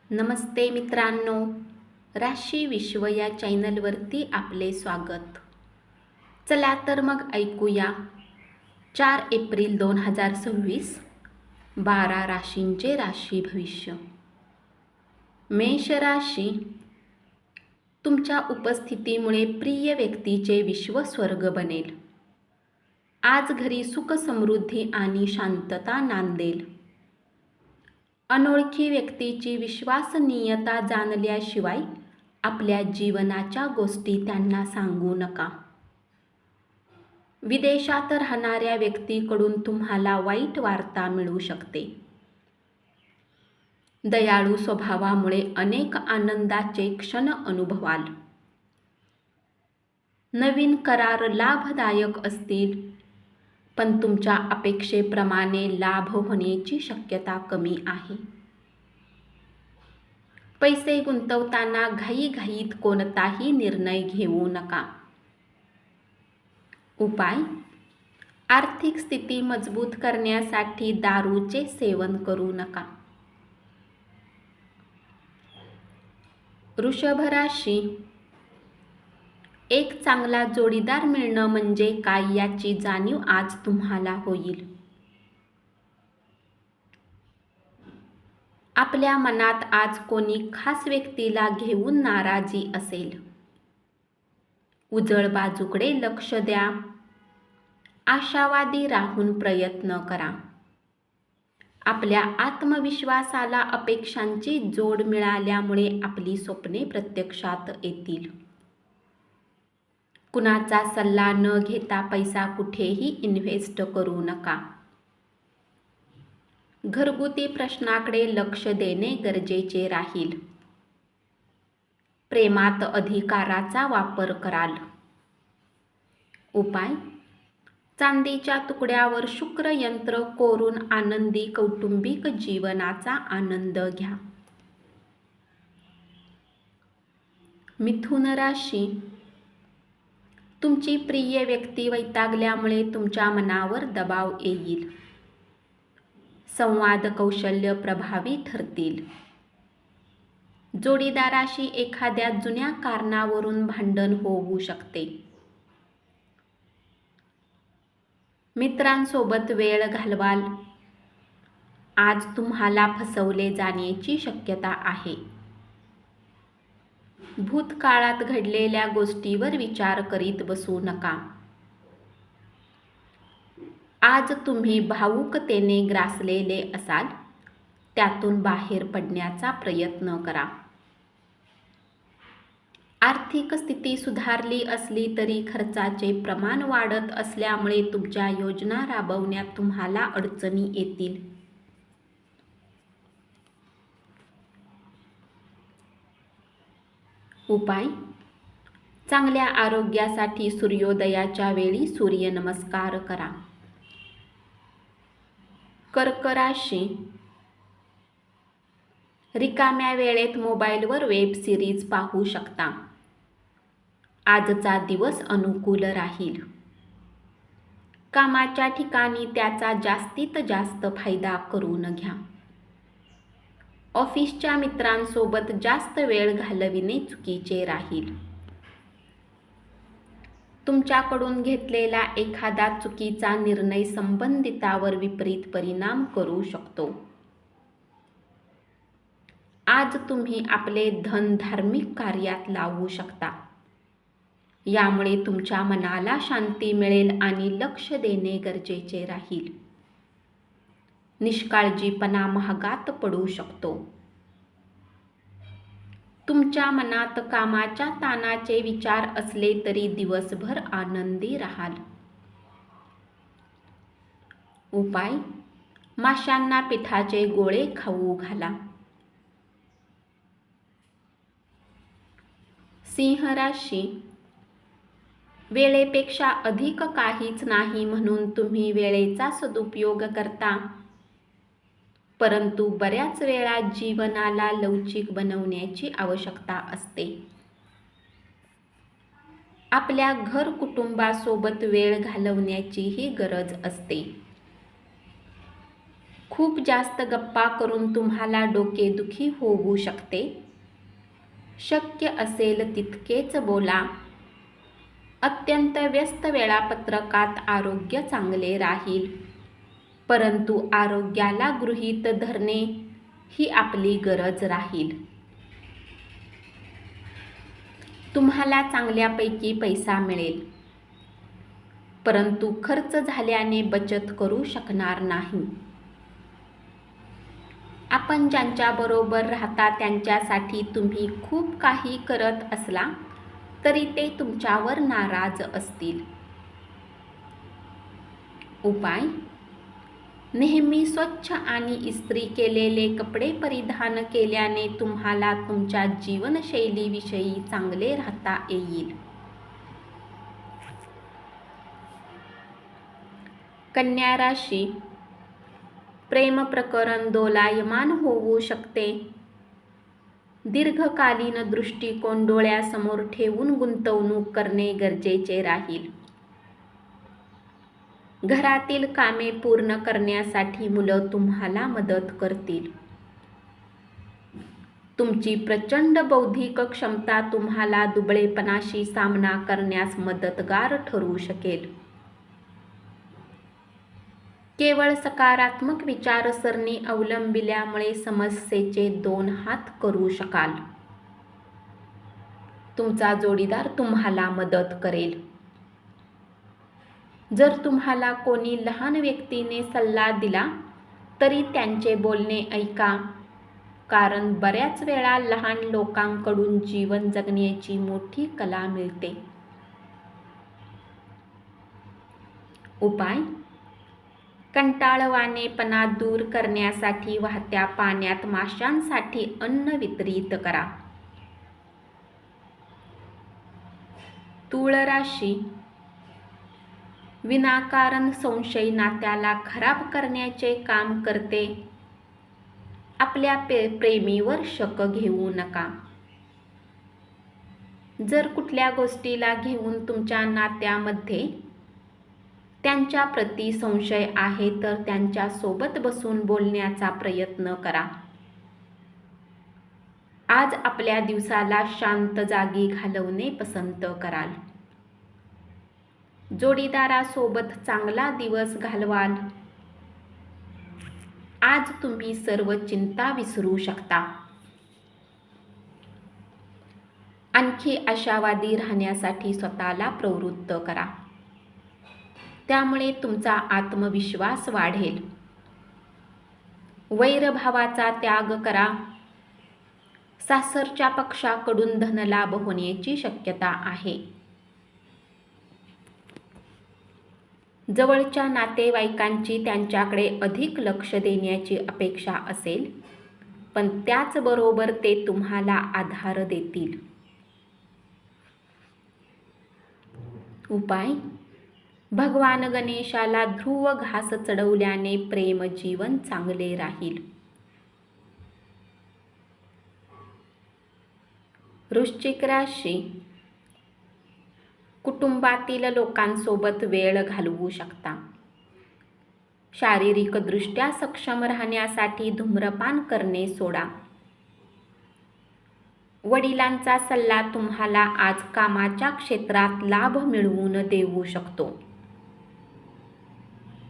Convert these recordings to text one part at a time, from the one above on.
नमस्ते मित्रांनो, राशी विश्व या चॅनलवरती आपले स्वागत. चला तर मग ऐकूया 4 एप्रिल 2026 12 राशींचे राशी भविष्य. मेष राशी, तुमच्या उपस्थितीमुळे प्रिय व्यक्तीचे विश्व स्वर्ग बनेल. आज घरी सुख समृद्धी आणि शांतता नांदेल. अनोळखी व्यक्तीची विश्वसनीयता जाणल्याशिवाय आपल्या जीवनाच्या गोष्टी त्यांना सांगू नका. विदेशात राहणाऱ्या व्यक्तीकडून तुम्हाला वाईट वार्ता मिळू शकते. दयाळू स्वभावामुळे अनेक आनंदाचे क्षण अनुभवाल. नवीन करार लाभदायक असतील, पण तुमच्या अपेक्षेप्रमाणे लाभ होण्याची शक्यता कमी आहे. पैसे गुंतवताना घाईघाईत कोणताही निर्णय घेऊ नका. उपाय: आर्थिक स्थिती मजबूत करण्यासाठी दारूचे सेवन करू नका. वृषभ राशी, एक चांगला जोडीदार मिळणं म्हणजे काय याची जाणीव आज तुम्हाला होईल. आपल्या मनात आज कोणी खास व्यक्तीला घेऊन नाराजी असेल. उजळ बाजूकडे लक्ष द्या. आशावादी राहून प्रयत्न करा. आपल्या आत्मविश्वासाला अपेक्षांची जोड मिळाल्यामुळे आपली स्वप्ने प्रत्यक्षात येतील. कुणाचा सल्ला न घेता पैसा कुठेही इन्व्हेस्ट करू नका. घरगुती प्रश्नाकडे लक्ष देणे गरजेचे राहील. प्रेमात अधिकाराचा वापर कराल. उपाय: चांदीच्या तुकड्यावर शुक्र यंत्र कोरून आनंदी कौटुंबिक जीवनाचा आनंद घ्या. मिथुन राशी, तुमची प्रिय व्यक्ती वैतागल्यामुळे तुमच्या मनावर दबाव येईल. संवाद कौशल्य प्रभावी ठरतील. जोडीदाराशी एखाद्या जुन्या कारणावरून भांडण होऊ शकते. मित्रांसोबत वेळ घालवाल. आज तुम्हाला फसवले जाण्याची शक्यता आहे. भूतकाळात घडलेल्या गोष्टीवर विचार करीत बसू नका. आज तुम्ही भावुकतेने ग्रासलेले असाल, त्यातून बाहेर पडण्याचा प्रयत्न करा. आर्थिक स्थिती सुधारली असली तरी खर्चाचे प्रमाण वाढत असल्यामुळे तुमच्या योजना राबवण्यात तुम्हाला अडचणी येतील. उपाय: चांगल्या आरोग्यासाठी सूर्योदयाच्या वेळी सूर्यनमस्कार करा. कर्क राशी, रिकाम्या वेळेत मोबाईलवर वेब सिरीज पाहू शकता. आजचा दिवस अनुकूल राहील. कामाच्या ठिकाणी त्याचा जास्तीत जास्त फायदा करून घ्या. ऑफिसच्या मित्रांसोबत जास्त वेळ घालविणे चुकीचे राहील. तुमच्याकडून घेतलेला एखादा चुकीचा निर्णय संबंधितावर विपरीत परिणाम करू शकतो. आज तुम्ही आपले धन धार्मिक कार्यात लावू शकता. यामुळे तुमच्या मनाला शांती मिळेल आणि लक्ष देणे गरजेचे राहील. निष्काळजीपणा महागात पडू शकतो. तुमच्या मनात कामाच्या ताणाचे विचार असले तरी दिवसभर आनंदी राहाल. उपाय: माशांना पिठाचे गोळे खाऊ घाला. सिंह राशी, वेळेपेक्षा अधिक काहीच नाही म्हणून तुम्ही वेळेचा सदुपयोग करता. परंतु बऱ्याच वेळा जीवनाला लवचिक बनवण्याची आवश्यकता असते. आपल्या घर कुटुंबासोबत वेळ घालवण्याचीही गरज असते. खूप जास्त गप्पा करून तुम्हाला डोकेदुखी होऊ शकते. शक्य असेल तितकेच बोला. अत्यंत व्यस्त वेळापत्रकात आरोग्य चांगले राहील, परंतु आरोग्याला गृहीत धरणे ही आपली गरज राहील. तुम्हाला चांगल्यापैकी पैसा मिळेल, परंतु खर्च झाल्याने बचत करू शकणार नाही. आपण ज्यांच्याबरोबर राहता त्यांच्यासाठी तुम्ही खूप काही करत असला तरी ते तुमच्यावर नाराज असतील. उपाय: नेहमी स्वच्छ आणि इस्त्री केलेले कपडे परिधान केल्याने तुम्हाला तुमच्या जीवनशैलीविषयी चांगले राहता येईल. कन्या राशी: प्रेम प्रकरण दोलायमान होऊ शकते. दीर्घकालीन दृष्टिकोन डोळ्यासमोर ठेवून गुंतवणूक करणे गरजेचे राहील. घरातील कामे पूर्ण करण्यासाठी मुलं तुम्हाला मदत करतील. तुमची प्रचंड बौद्धिक क्षमता तुम्हाला दुबळेपणाशी सामना करण्यास मदतगार ठरू शकेल. केवळ सकारात्मक विचारसरणी अवलंबिल्यामुळे समस्येचे 2 हात करू शकाल. तुमचा जोडीदार तुम्हाला मदत करेल. जर तुम्हाला कोणी लहान व्यक्तीने सल्ला दिला तरी त्यांचे बोलणे ऐका, कारण बऱ्याच वेळा लहान लोकांकडून जीवन जगण्याची मोठी कला मिळते. उपाय: कंटाळवाणेपणा दूर करण्यासाठी वाहत्या पाण्यात माशांसाठी अन्न वितरित करा. तूळ राशी: विनाकारण संशय नात्याला खराब करण्याचे काम करते. आपल्या प्रेमीवर शक घेऊ नका. जर कुठल्या गोष्टीला घेऊन तुमच्या नात्यामध्ये त्यांच्या प्रती संशय आहे तर त्यांच्या सोबत बसून बोलण्याचा प्रयत्न करा. आज आपल्या दिवसाला शांत जागी घालवणे पसंत कराल. जोडीदारासोबत चांगला दिवस घालवाल. आज तुम्ही सर्व चिंता विसरू शकता. आणखी आशावादी राहण्यासाठी स्वतःला प्रवृत्त करा. त्यामुळे तुमचा आत्मविश्वास वाढेल. वैरभावाचा त्याग करा. सासरच्या पक्षाकडून धनलाभ होण्याची शक्यता आहे. जवळच्या नातेवाईकांची त्यांच्याकडे अधिक लक्ष देण्याची अपेक्षा असेल, पण त्याचबरोबर ते तुम्हाला आधार देतील. उपाय: भगवान गणेशाला ध्रुव घास चढवल्याने प्रेम जीवन चांगले राहील. वृश्चिक राशी: कुटुंबातील लोकांसोबत वेळ घालवू शकता. शारीरिकदृष्ट्या सक्षम राहण्यासाठी धूम्रपान करणे सोडा. वडिलांचा सल्ला तुम्हाला आज कामाच्या क्षेत्रात लाभ मिळवून देऊ शकतो.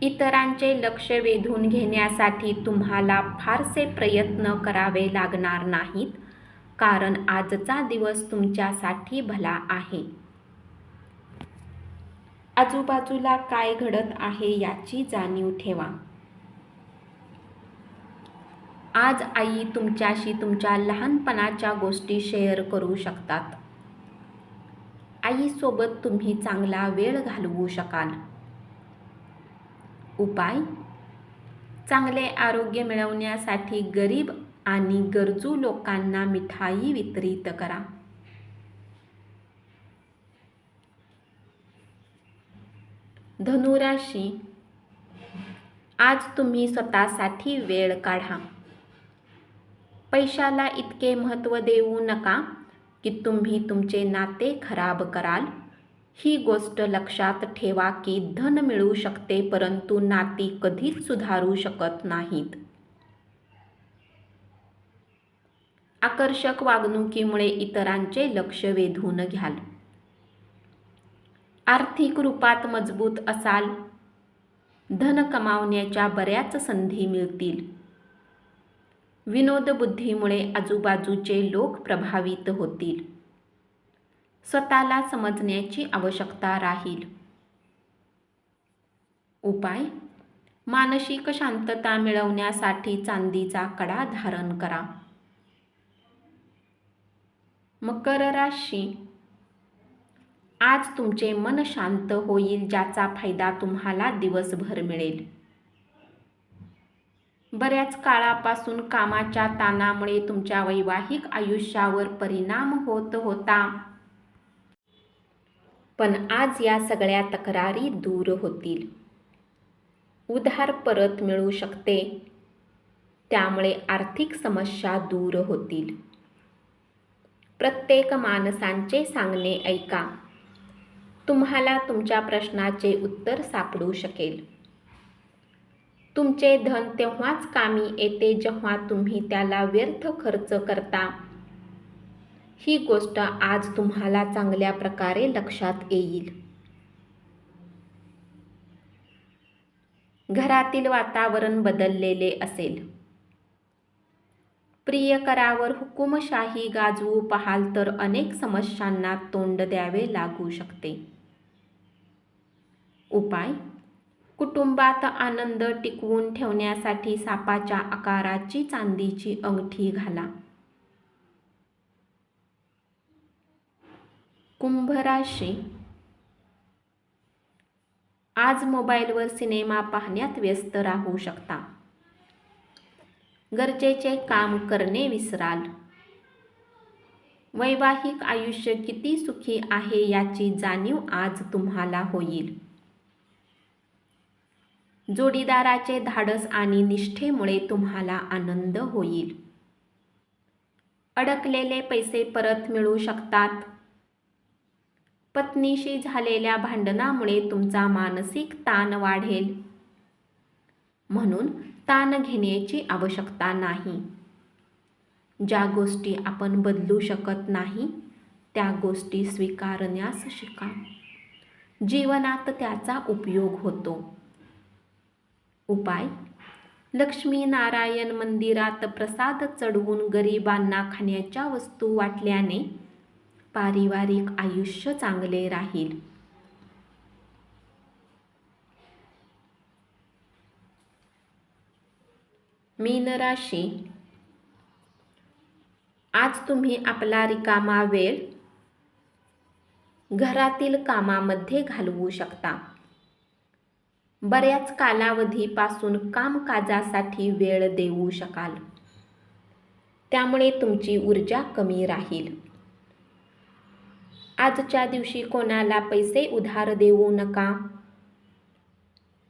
इतरांचे लक्ष वेधून घेण्यासाठी तुम्हाला फारसे प्रयत्न करावे लागणार नाहीत, कारण आजचा दिवस तुमच्यासाठी भला आहे. आजूबाजूला काय घडत आहे याची जाणीव ठेवा. आज आई तुमच्याशी तुमच्या लहानपणाच्या गोष्टी शेअर करू शकतात. आईसोबत तुम्ही चांगला वेळ घालवू शकाल. उपाय: चांगले आरोग्य मिळवण्यासाठी गरीब आणि गरजू लोकांना मिठाई वितरित करा. धनु राशी: आज तुम्ही स्वतःसाठी वेळ काढा. पैशाला इतके महत्त्व देऊ नका की तुम्ही तुमचे नाते खराब कराल. ही गोष्ट लक्षात ठेवा की धन मिळू शकते, परंतु नाती कधीच सुधारू शकत नाहीत. आकर्षक वागणुकीमुळे इतरांचे लक्ष वेधून घ्याल. आर्थिक रूपात मजबूत असाल. धन कमावण्याच्या बऱ्याच संधी मिळतील. विनोदबुद्धीमुळे आजूबाजूचे लोक प्रभावित होतील. स्वतःला समजण्याची आवश्यकता राहील. उपाय: मानसिक शांतता मिळवण्यासाठी चांदीचा कडा धारण करा. मकर राशी. आज तुमचे मन शांत होईल, ज्याचा फायदा तुम्हाला दिवसभर मिळेल. बऱ्याच काळापासून कामाच्या ताणामुळे तुमच्या वैवाहिक आयुष्यावर परिणाम होत होता, पण आज या सगळ्या तक्रारी दूर होतील. उधार परत मिळू शकते, त्यामुळे आर्थिक समस्या दूर होतील. प्रत्येक माणसांचे सांगणे ऐका. तुम्हाला तुमच्या प्रश्नाचे उत्तर सापडू शकेल. तुमचे धन तेव्हाच कामी येते जेव्हा तुम्ही त्याला व्यर्थ खर्च करता. ही गोष्ट आज तुम्हाला चांगल्या प्रकारे लक्षात येईल. घरातील वातावरण बदललेले असेल. प्रियकरावर हुकुमशाही गाजवू पाहाल तर अनेक समस्यांना तोंड द्यावे लागू शकते. उपाय: कुटुंबात आनंद टिकवून ठेवण्यासाठी सापाच्या आकाराची चांदीची अंगठी घाला. कुंभ राशी. आज मोबाईलवर सिनेमा पाहण्यात व्यस्त राहू शकता. गरजेचे काम करणे विसराल. वैवाहिक आयुष्य किती सुखी आहे याची जाणीव आज तुम्हाला होईल. जोडीदाराचे धाडस आणि निष्ठेमुळे तुम्हाला आनंद होईल. अडकलेले पैसे परत मिळू शकतात. पत्नीशी झालेल्या भांडणामुळे तुमचा मानसिक ताण वाढेल, म्हणून ताण घेण्याची आवश्यकता नाही. ज्या गोष्टी आपण बदलू शकत नाही त्या गोष्टी स्वीकारण्यास शिका. जीवनात त्याचा उपयोग होतो. उपाय: लक्ष्मी नारायण मंदिरात प्रसाद चढवून गरिबांना खाण्याच्या वस्तू वाटल्याने पारिवारिक आयुष्य चांगले राहील. मीन राशी. आज तुम्ही आपला रिकामा वेळ घरातील कामामध्ये घालवू शकता. बऱ्याच कालावधीपासून कामकाजासाठी वेळ देऊ शकाल, त्यामुळे तुमची ऊर्जा कमी राहील. आजच्या दिवशी कोणाला पैसे उधार देऊ नका.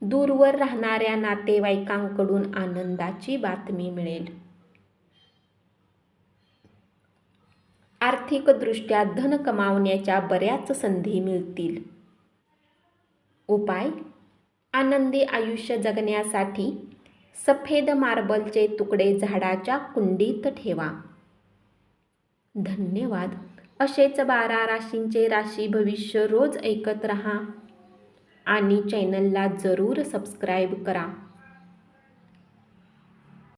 दूरवर राहणाऱ्या नातेवाईकांकडून आनंदाची बातमी मिळेल. आर्थिकदृष्ट्या धन कमावण्याच्या बऱ्याच संधी मिळतील. उपाय: आनंदी आयुष्य जगण्यासाठी सफेद मार्बलचे तुकडे झाडाच्या कुंडीत ठेवा. धन्यवाद. असेच 12 राशींचे राशी भविष्य रोज ऐकत रहा आणि चॅनलला जरूर सबस्क्राईब करा.